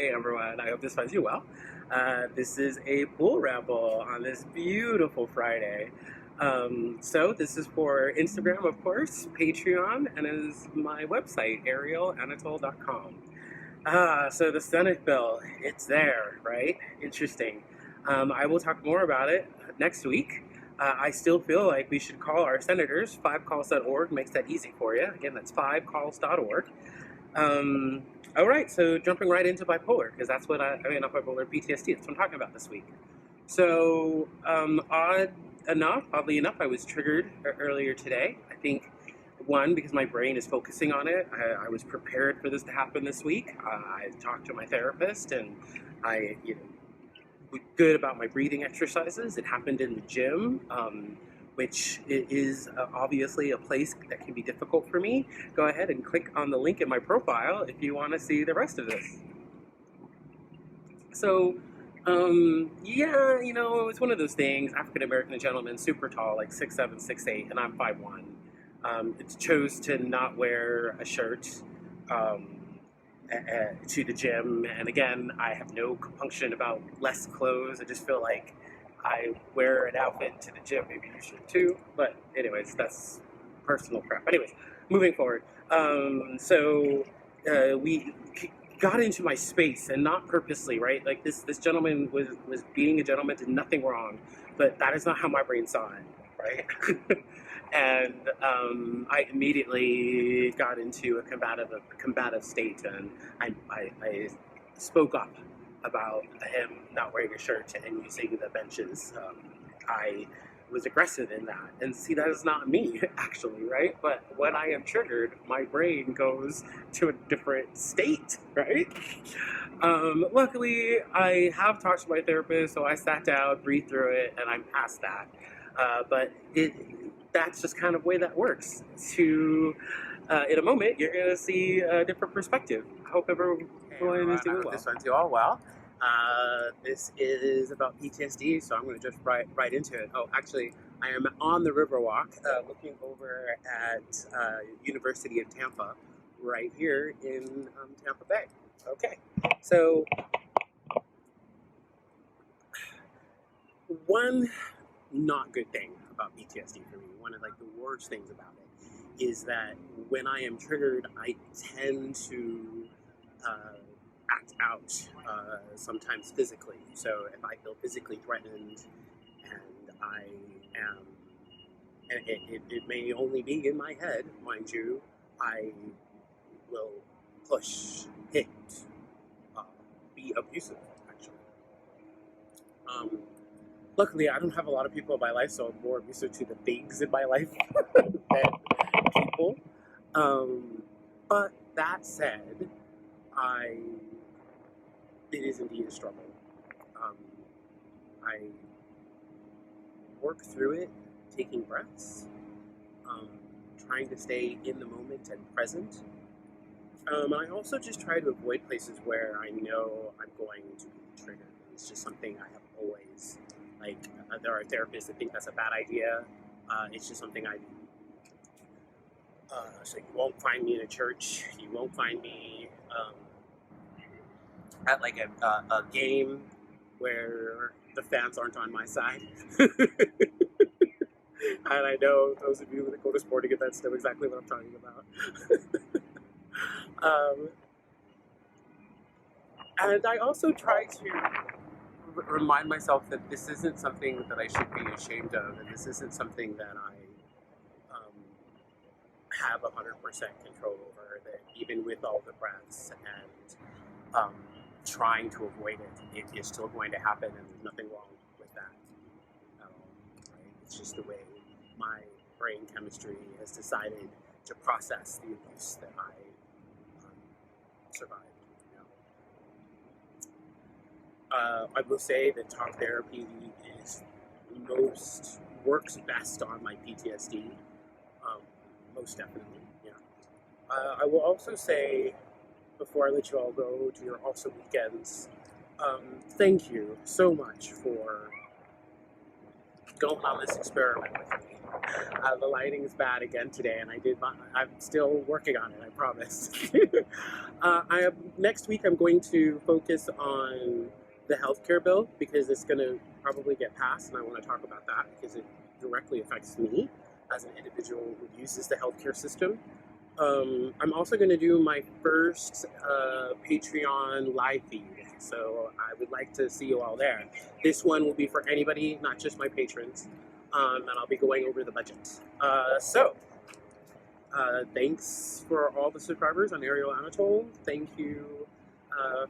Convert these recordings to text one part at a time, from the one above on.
Hey everyone, I hope this finds you well. This is a pool ramble on this beautiful Friday. So this is for Instagram, of course, Patreon, and is my website, arielanatole.com. So the Senate bill, it's there, right? Interesting. I will talk more about it next week. I still feel like we should call our senators. 5calls.org makes that easy for you. Again, that's 5calls.org. Um, all right, so jumping right into bipolar, because that's what not bipolar, PTSD, that's what I'm talking about this week. So, oddly enough, I was triggered earlier today. I think, one, because my brain is focusing on it. I was prepared for this to happen this week. I talked to my therapist, and I, was good about my breathing exercises. It happened in the gym. Which is obviously a place that can be difficult for me. Go ahead and click on the link in my profile if you want to see the rest of this. So, yeah, it's one of those things. African American gentleman, super tall, like 6'7", 6'8", and I'm 5'1". It chose to not wear a shirt to the gym, and again, I have no compunction about less clothes. I just feel like I wear an outfit to the gym, maybe you should too. But anyways, that's personal crap. Anyways, moving forward. We got into my space, and not purposely, right? Like this gentleman was being a gentleman, did nothing wrong, but that is not how my brain saw it, right? And I immediately got into a combative state, and I spoke up about him not wearing a shirt and using the benches. I was aggressive in that. And see, that is not me, actually, right? But when I am triggered, my brain goes to a different state, right? Luckily, I have talked to my therapist, so I sat down, breathed through it, and I'm past that. But that's just kind of the way that works. In a moment, you're going to see a different perspective. I hope everyone is doing well. This finds you all well. This is about PTSD, so I'm going to just right into it. Oh, actually, I am on the Riverwalk, looking over at University of Tampa, right here in Tampa Bay. Okay, so one not good thing about PTSD for me, one of the worst things about it, is that when I am triggered, I tend to act out, sometimes physically. So if I feel physically threatened, and I am, and it may only be in my head, mind you, I will push, hit, be abusive, actually. Luckily, I don't have a lot of people in my life, so I'm more abusive to the things in my life than people. But that said, it is indeed a struggle. I work through it, taking breaths, trying to stay in the moment and present. I also just try to avoid places where I know I'm going to be triggered. It's just something I have always, there are therapists that think that's a bad idea. It's just something I do. So you won't find me in a church. You won't find me at a game where the fans aren't on my side. And I know those of you that go to sporting events know exactly what I'm talking about. And I also try to remind myself that this isn't something that I should be ashamed of, and this isn't something that I have 100% control over, that even with all the breaths and trying to avoid it, it is still going to happen, and there's nothing wrong with that at all. Right? It's just the way my brain chemistry has decided to process the abuse that I survived. I will say that talk therapy works best on my PTSD. Most definitely, yeah. I will also say, before I let you all go to your awesome weekends, thank you so much for going on this experiment with me. The lighting is bad again today, and I'm still working on it, I promise. Next week I'm going to focus on the healthcare bill because it's going to probably get passed, and I want to talk about that because it directly affects me as an individual who uses the healthcare system. I'm also going to do my first Patreon live feed, so I would like to see you all there. This one will be for anybody, not just my patrons, and I'll be going over the budget. Thanks for all the subscribers on Ariel Anatole. Thank you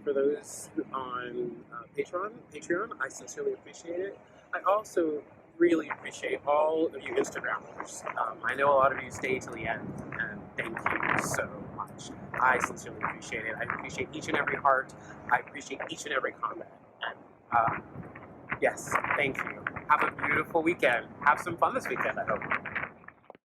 for those on Patreon. I sincerely appreciate it. I also really appreciate all of you Instagrammers. I know a lot of you stay till the end, and thank you so much. I sincerely appreciate it. I appreciate each and every heart. I appreciate each and every comment. And yes, thank you. Have a beautiful weekend. Have some fun this weekend, I hope.